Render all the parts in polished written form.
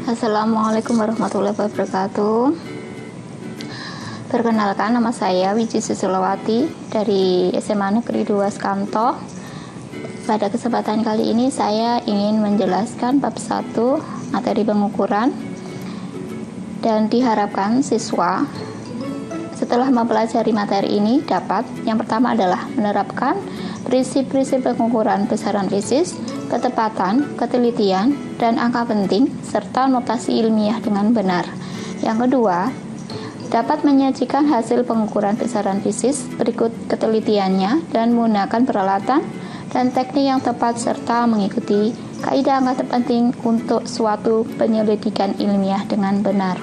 Assalamualaikum warahmatullahi wabarakatuh. Perkenalkan, nama saya Wiji Susilowati dari SMA Negeri 2 Skanto. Pada kesempatan kali ini saya ingin menjelaskan bab 1 materi pengukuran, dan diharapkan siswa setelah mempelajari materi ini dapat yang pertama adalah menerapkan prinsip-prinsip pengukuran besaran fisis, ketepatan, ketelitian, dan angka penting, serta notasi ilmiah dengan benar. Yang kedua, dapat menyajikan hasil pengukuran besaran fisis berikut ketelitiannya dan menggunakan peralatan dan teknik yang tepat serta mengikuti kaidah angka penting untuk suatu penyelidikan ilmiah dengan benar.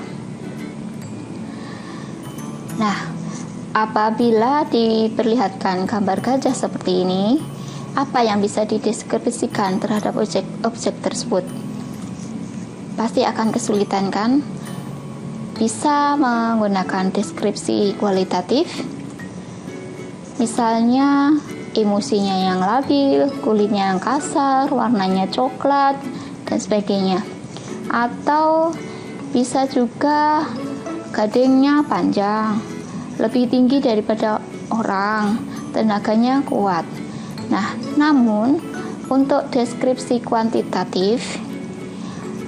Nah, apabila diperlihatkan gambar gajah seperti ini, apa yang bisa dideskripsikan terhadap objek tersebut? Pasti akan kesulitan, kan? Bisa menggunakan deskripsi kualitatif, misalnya emosinya yang labil, kulitnya yang kasar, warnanya coklat, dan sebagainya. Atau bisa juga gadingnya panjang, lebih tinggi daripada orang, tenaganya kuat. Nah, namun untuk deskripsi kuantitatif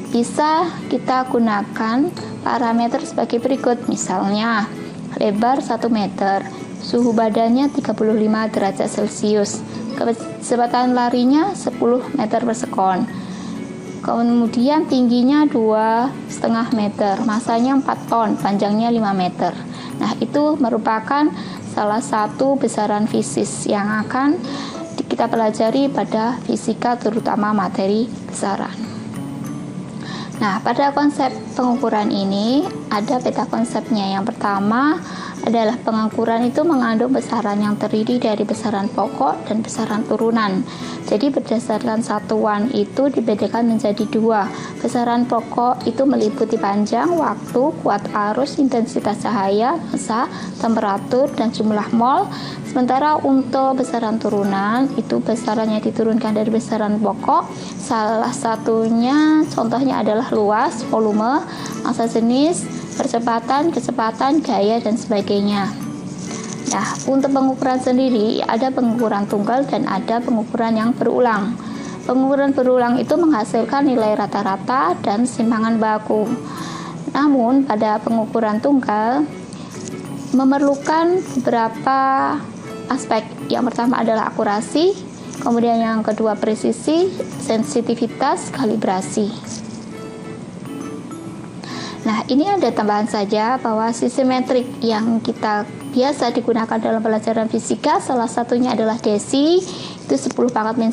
bisa kita gunakan parameter sebagai berikut. Misalnya, lebar 1 meter, suhu badannya 35 derajat Celcius, kecepatan larinya 10 meter per sekon, kemudian tingginya 2,5 meter, masanya 4 ton, panjangnya 5 meter. Nah, itu merupakan salah satu besaran fisis yang akan kita pelajari pada fisika, terutama materi besaran. Nah, pada konsep pengukuran ini ada peta konsepnya. Yang pertama adalah pengukuran itu mengandung besaran yang terdiri dari besaran pokok dan besaran turunan. Jadi berdasarkan satuan itu dibedakan menjadi 2. Besaran pokok itu meliputi panjang, waktu, kuat arus, intensitas cahaya, massa, temperatur, dan jumlah mol. Sementara untuk besaran turunan itu besarannya diturunkan dari besaran pokok. Salah satunya contohnya adalah luas, volume, massa jenis, kecepatan, gaya, dan sebagainya. Nah, untuk pengukuran sendiri ada pengukuran tunggal dan ada pengukuran yang berulang. Pengukuran berulang itu menghasilkan nilai rata-rata dan simpangan baku. Namun pada pengukuran tunggal memerlukan beberapa aspek. Yang pertama adalah akurasi, kemudian yang kedua presisi, sensitivitas, kalibrasi. Nah, ini ada tambahan saja bahwa sisi metrik yang kita biasa digunakan dalam pelajaran fisika, salah satunya adalah desi, itu 10⁻⁻1,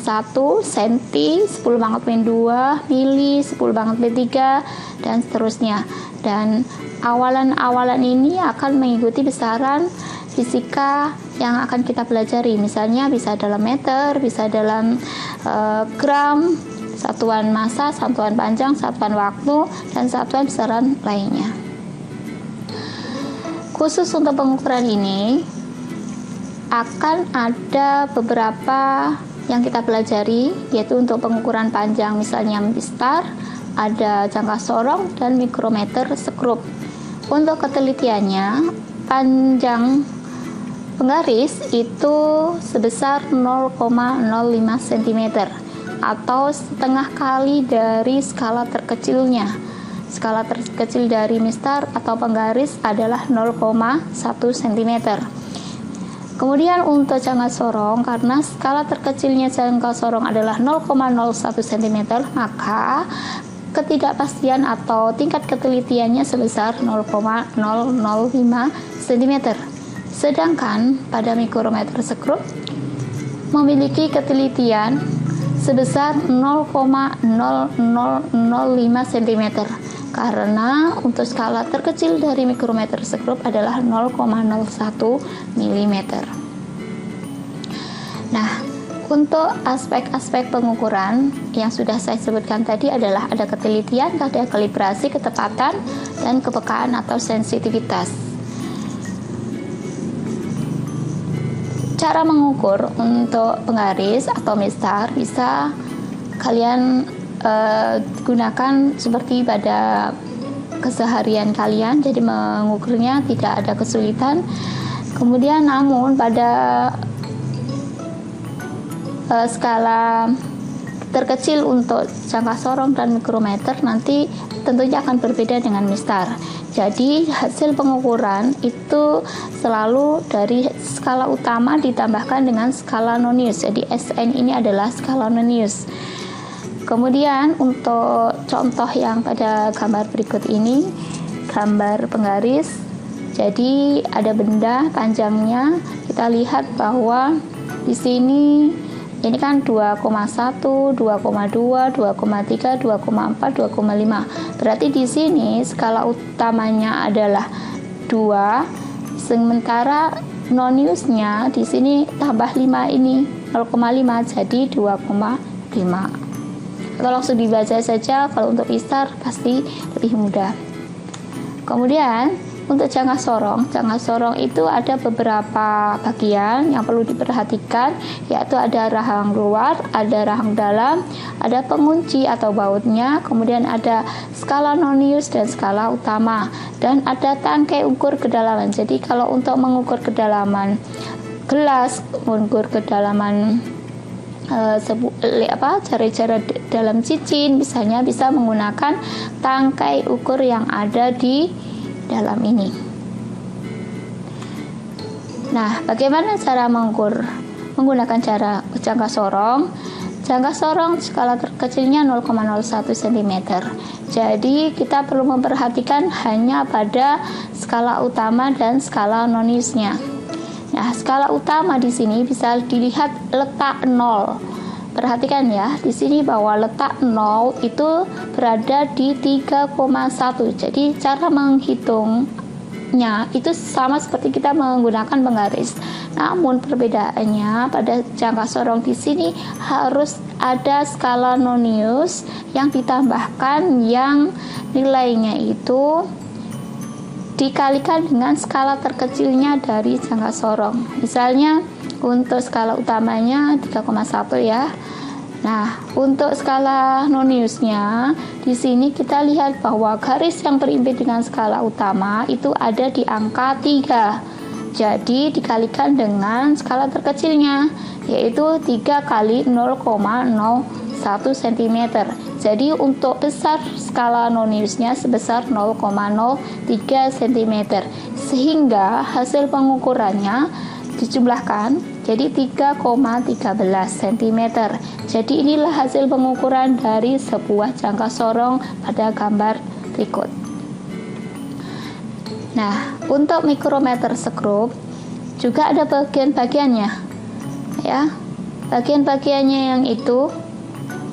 senti, 10⁻⁻2, mili, 10⁻⁻3, dan seterusnya. Dan awalan-awalan ini akan mengikuti besaran fisika yang akan kita pelajari. Misalnya bisa dalam meter, bisa dalam gram, satuan massa, satuan panjang, satuan waktu, dan satuan besaran lainnya. Khusus untuk pengukuran ini akan ada beberapa yang kita pelajari, yaitu untuk pengukuran panjang misalnya mistar, ada jangka sorong, dan mikrometer skrup. Untuk ketelitiannya, panjang penggaris itu sebesar 0,05 cm atau setengah kali dari skala terkecilnya. Skala terkecil dari mistar atau penggaris adalah 0,1 cm. Kemudian untuk jangka sorong, karena skala terkecilnya jangka sorong adalah 0,01 cm, maka ketidakpastian atau tingkat ketelitiannya sebesar 0,005 cm. Sedangkan pada mikrometer skrup memiliki ketelitian sebesar 0,0005 cm, karena untuk skala terkecil dari mikrometer skrup adalah 0,01 mm. Nah, untuk aspek-aspek pengukuran yang sudah saya sebutkan tadi adalah ada ketelitian, ada kalibrasi, ketepatan, dan kepekaan atau sensitivitas. Cara mengukur untuk penggaris atau mistar bisa kalian gunakan seperti pada keseharian kalian, jadi mengukurnya tidak ada kesulitan. Kemudian namun pada skala terkecil untuk jangka sorong dan mikrometer nanti tentunya akan berbeda dengan mistar. Jadi hasil pengukuran itu selalu dari skala utama ditambahkan dengan skala nonius. Jadi SN ini adalah skala nonius. Kemudian untuk contoh yang pada gambar berikut ini, gambar penggaris. Jadi ada benda panjangnya, kita lihat bahwa di sini ini kan 2,1, 2,2, 2,3, 2,4, 2,5. Berarti di sini skala utamanya adalah 2, sementara noniusnya di sini tambah 5 ini 0,5 jadi 2,5. Atau langsung dibaca saja, kalau untuk mistar pasti lebih mudah. Kemudian untuk jangka sorong itu ada beberapa bagian yang perlu diperhatikan, yaitu ada rahang luar, ada rahang dalam, ada pengunci atau bautnya, kemudian ada skala nonius dan skala utama, dan ada tangkai ukur kedalaman. Jadi kalau untuk mengukur kedalaman gelas, mengukur kedalaman cara-cara dalam cincin, misalnya bisa menggunakan tangkai ukur yang ada di dalam ini. Nah, bagaimana cara mengukur menggunakan cara jangka sorong? Jangka sorong skala terkecilnya 0,01 cm. Jadi kita perlu memperhatikan hanya pada skala utama dan skala noniusnya. Nah, skala utama di sini bisa dilihat letak 0. Perhatikan ya, di sini bahwa letak 0 itu berada di 3,1. Jadi cara menghitungnya itu sama seperti kita menggunakan penggaris. Namun perbedaannya pada jangka sorong di sini harus ada skala nonius yang ditambahkan yang nilainya itu dikalikan dengan skala terkecilnya dari jangka sorong. Misalnya untuk skala utamanya 3,1 ya. Nah, untuk skala noniusnya di sini kita lihat bahwa garis yang berimpit dengan skala utama itu ada di angka 3. Jadi dikalikan dengan skala terkecilnya, yaitu 3 kali 0,01 cm. Jadi untuk besar skala noniusnya sebesar 0,03 cm. Sehingga hasil pengukurannya dijumlahkan jadi 3,13 cm. Jadi inilah hasil pengukuran dari sebuah jangka sorong pada gambar berikut. Nah, untuk mikrometer skrup juga ada bagian-bagiannya ya. Bagian-bagiannya yang itu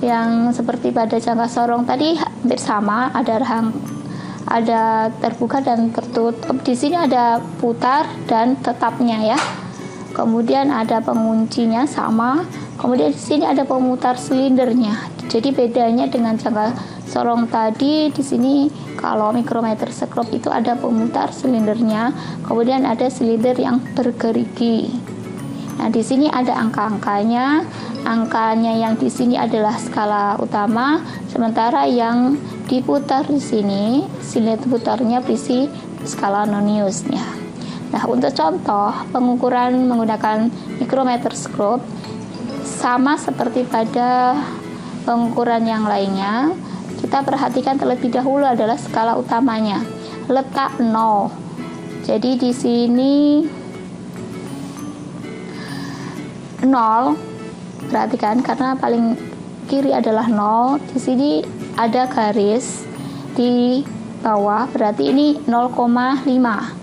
yang seperti pada jangka sorong tadi hampir sama, ada terbuka dan tertutup. Di sini ada putar dan tetapnya ya. Kemudian ada penguncinya sama. Kemudian di sini ada pemutar silindernya. Jadi bedanya dengan jangka sorong tadi, di sini kalau mikrometer skrup itu ada pemutar silindernya, kemudian ada silinder yang bergerigi. Nah, di sini ada angka-angkanya. Angkanya yang di sini adalah skala utama, sementara yang diputar di sini silinder putarnya berisi skala noniusnya. Nah, untuk contoh pengukuran menggunakan mikrometer skrup sama seperti pada pengukuran yang lainnya. Kita perhatikan terlebih dahulu adalah skala utamanya, letak 0. Jadi di sini 0, perhatikan karena paling kiri adalah 0. Di sini ada garis di bawah, berarti ini 0,5.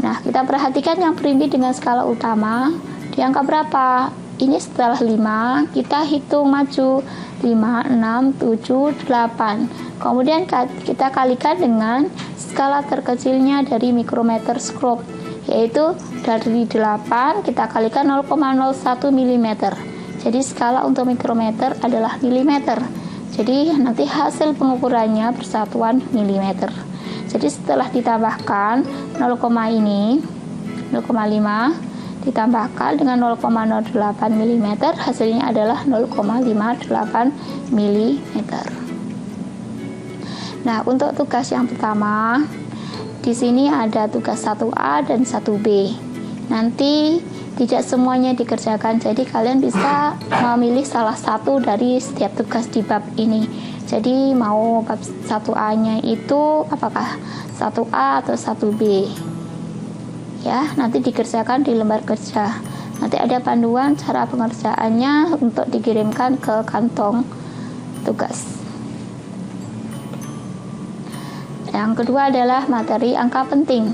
Nah, kita perhatikan yang berimpit dengan skala utama di angka berapa? Ini setelah 5, kita hitung maju 5, 6, 7, 8. Kemudian kita kalikan dengan skala terkecilnya dari mikrometer skrup, yaitu dari 8 kita kalikan 0,01 mm. Jadi skala untuk mikrometer adalah milimeter. Jadi nanti hasil pengukurannya persatuan milimeter. Jadi setelah ditambahkan 0, ini 0,5, ditambahkan dengan 0,08 mm, hasilnya adalah 0,58 mm. Nah, untuk tugas yang pertama, di sini ada tugas 1A dan 1B. Nanti tidak semuanya dikerjakan, jadi kalian bisa memilih salah satu dari setiap tugas di bab ini. Jadi mau bab 1A-nya itu apakah 1A atau 1B? Ya, nanti dikerjakan di lembar kerja. Nanti ada panduan cara pengerjaannya untuk dikirimkan ke kantong tugas. Yang kedua adalah materi angka penting.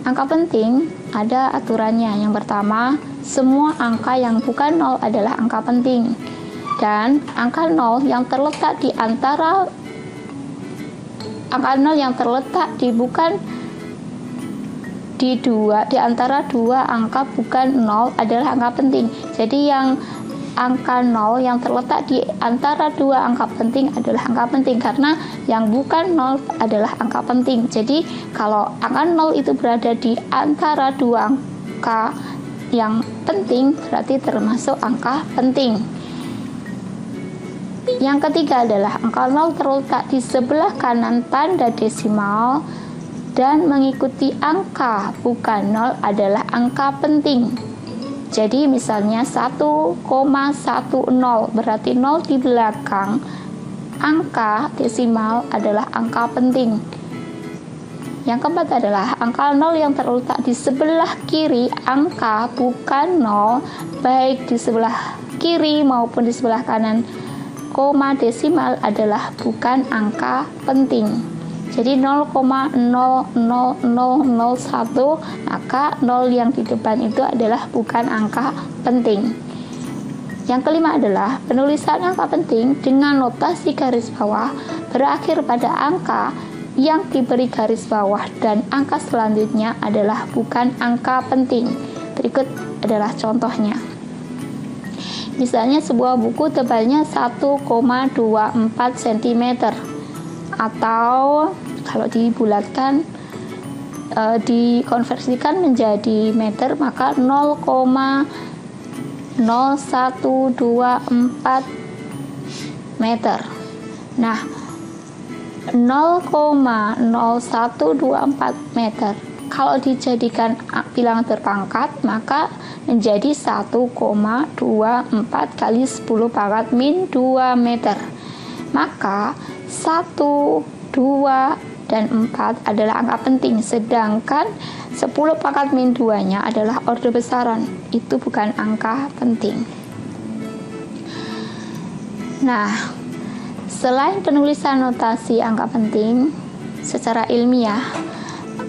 Angka penting ada aturannya. Yang pertama, semua angka yang bukan 0 adalah angka penting. Dan angka 0 yang terletak di antara angka 0 yang terletak di antara dua angka bukan 0 adalah angka penting. Jadi yang angka 0 yang terletak di antara dua angka penting adalah angka penting, karena yang bukan 0 adalah angka penting. Jadi kalau angka 0 itu berada di antara dua angka yang penting, berarti termasuk angka penting. Yang ketiga adalah angka 0 terletak di sebelah kanan tanda desimal dan mengikuti angka bukan 0 adalah angka penting. Jadi misalnya 1,10 berarti 0 di belakang angka desimal adalah angka penting. Yang keempat adalah angka 0 yang terletak di sebelah kiri angka bukan 0, baik di sebelah kiri maupun di sebelah kanan koma desimal adalah bukan angka penting. Jadi 0,00001, maka 0 yang di depan itu adalah bukan angka penting. Yang kelima adalah penulisan angka penting dengan notasi garis bawah berakhir pada angka yang diberi garis bawah dan angka selanjutnya adalah bukan angka penting. Berikut adalah contohnya. Misalnya sebuah buku tebalnya 1,24 cm, atau kalau dibulatkan dikonversikan menjadi meter, maka 0,0124 meter. Nah, 0,0124 meter kalau dijadikan bilangan berpangkat, maka menjadi 1,24 kali 10 pangkat min 2 meter. Maka 1, 2, dan 4 adalah angka penting, sedangkan 10 pangkat min 2-nya adalah orde besaran. Itu bukan angka penting. Nah, selain penulisan notasi angka penting secara ilmiah,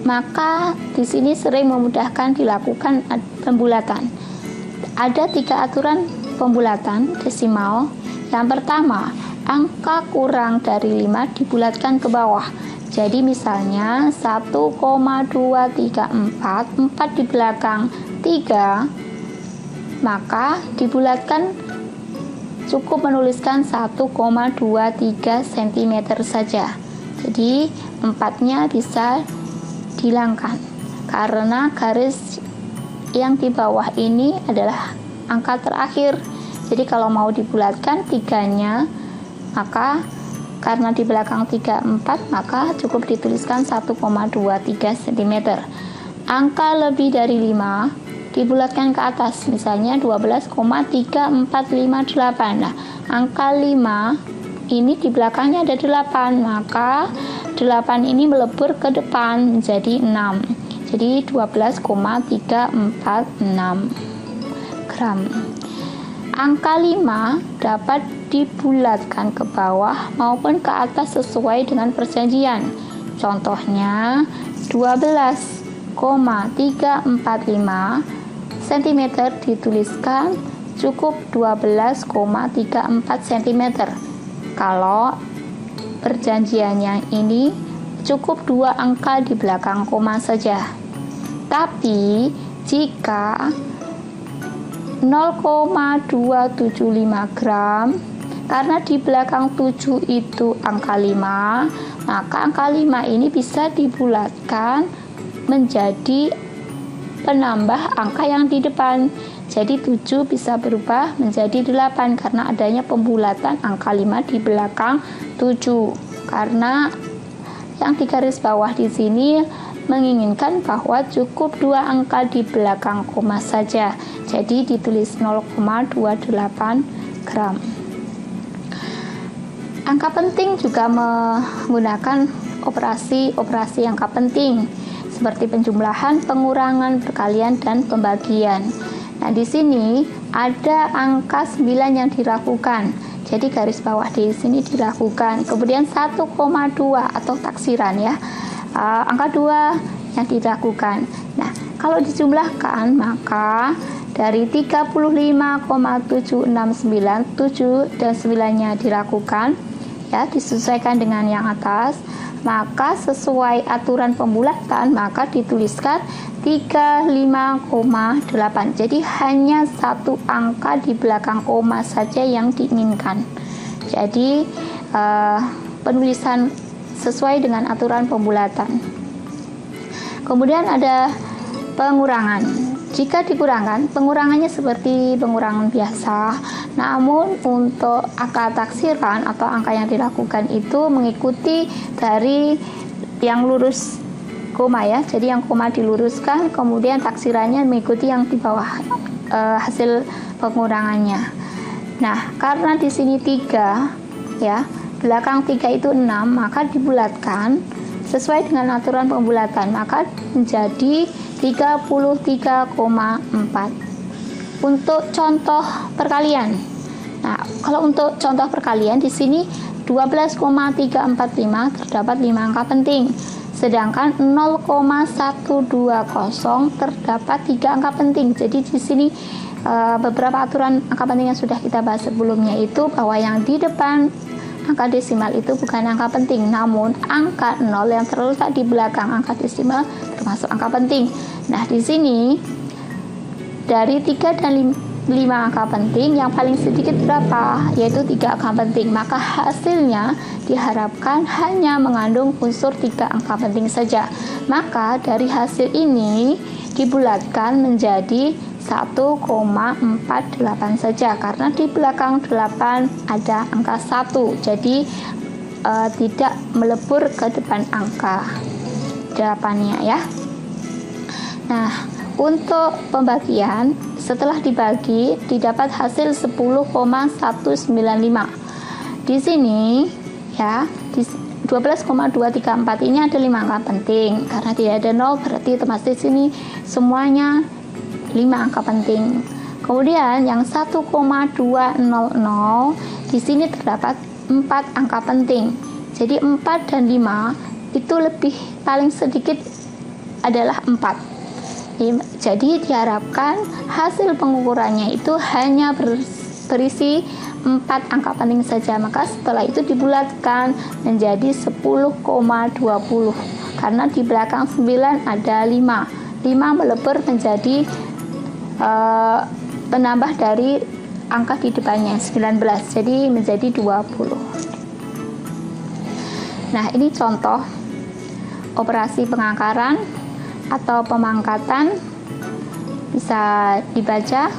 maka di sini sering memudahkan dilakukan pembulatan. Ada 3 aturan pembulatan desimal. Yang pertama, angka kurang dari 5 dibulatkan ke bawah. Jadi misalnya 1,234, 4 di belakang 3, maka dibulatkan cukup menuliskan 1,23 cm saja. Jadi 4-nya bisa dihilangkan karena garis yang di bawah ini adalah angka terakhir. Jadi kalau mau dibulatkan 3-nya, maka karena di belakang 3, 4, maka cukup dituliskan 1,23 cm. Angka lebih dari 5 dibulatkan ke atas, misalnya 12,3458. Nah, angka 5 ini di belakangnya ada 8, maka 8 ini melebur ke depan menjadi 6. Jadi 12,346 gram. Angka 5 dapat dibulatkan ke bawah maupun ke atas sesuai dengan perjanjian. Contohnya 12,345 cm dituliskan cukup 12,34 cm. Kalau perjanjiannya ini cukup 2 angka di belakang koma saja. Tapi jika 0,275 gram, karena di belakang 7 itu angka 5, maka angka 5 ini bisa dibulatkan menjadi penambah angka yang di depan. Jadi 7 bisa berubah menjadi 8 karena adanya pembulatan angka 5 di belakang 7. Karena yang di garis bawah di sini menginginkan bahwa cukup 2 angka di belakang koma saja. Jadi ditulis 0,28 gram. Angka penting juga menggunakan operasi angka penting seperti penjumlahan, pengurangan, perkalian, dan pembagian. Nah, di sini ada angka 9 yang dilakukan. Jadi garis bawah di sini dilakukan. Kemudian 1,2 atau taksiran ya. Angka 2 yang dilakukan. Nah, kalau dijumlahkan maka dari 35,7697 dan 9-nya dilakukan ya, disesuaikan dengan yang atas. Maka sesuai aturan pembulatan maka dituliskan 35,8. Jadi hanya 1 angka di belakang koma saja yang diinginkan. Jadi penulisan sesuai dengan aturan pembulatan. Kemudian ada pengurangan. Jika dikurangkan, pengurangannya seperti pengurangan biasa. Namun untuk angka taksiran atau angka yang dilakukan itu mengikuti dari yang lurus koma ya. Jadi yang koma diluruskan, kemudian taksirannya mengikuti yang di bawah hasil pengurangannya. Nah, karena di sini 3 ya, belakang 3 itu 6, maka dibulatkan sesuai dengan aturan pembulatan, maka menjadi 33,4. Untuk contoh perkalian. Nah, kalau untuk contoh perkalian di sini 12,345 terdapat 5 angka penting. Sedangkan 0,120 terdapat 3 angka penting. Jadi di sini beberapa aturan angka penting yang sudah kita bahas sebelumnya itu bahwa yang di depan angka desimal itu bukan angka penting, namun angka 0 yang terletak di belakang angka desimal termasuk angka penting. Nah, di sini dari 3 dan 5 angka penting yang paling sedikit berapa? Yaitu 3 angka penting. Maka hasilnya diharapkan hanya mengandung unsur 3 angka penting saja. Maka dari hasil ini dibulatkan menjadi 1,48 saja karena di belakang 8 ada angka 1. Jadi tidak melebur ke depan angka 8-nya ya. Nah, untuk pembagian setelah dibagi didapat hasil 10,195. Di sini ya, di 12,234 ini ada 5 angka penting. Karena tidak ada 0 berarti otomatis sini semuanya 5 angka penting. Kemudian yang 1,200 di sini terdapat 4 angka penting. Jadi 4 dan 5 itu lebih paling sedikit adalah 4. Jadi diharapkan hasil pengukurannya itu hanya berisi 4 angka penting saja. Maka setelah itu dibulatkan menjadi 10,20 karena di belakang 9 ada 5. 5 melebur menjadi penambah dari angka di depannya 19, jadi menjadi 20. Nah, ini contoh operasi pengangkaran atau pemangkatan bisa dibaca.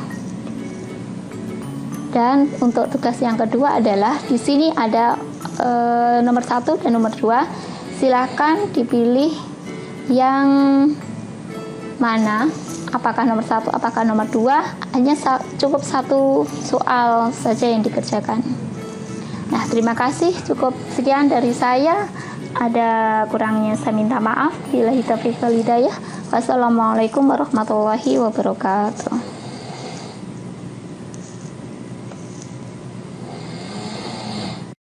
Dan untuk tugas yang kedua adalah di sini ada nomor 1 dan nomor 2. Silakan dipilih yang mana, apakah nomor 1, apakah nomor 2. Hanya cukup 1 soal saja yang dikerjakan. Nah, terima kasih, cukup sekian dari saya. Ada kurangnya saya minta maaf. Billahi taufiq wal hidayah. Wassalamualaikum warahmatullahi wabarakatuh.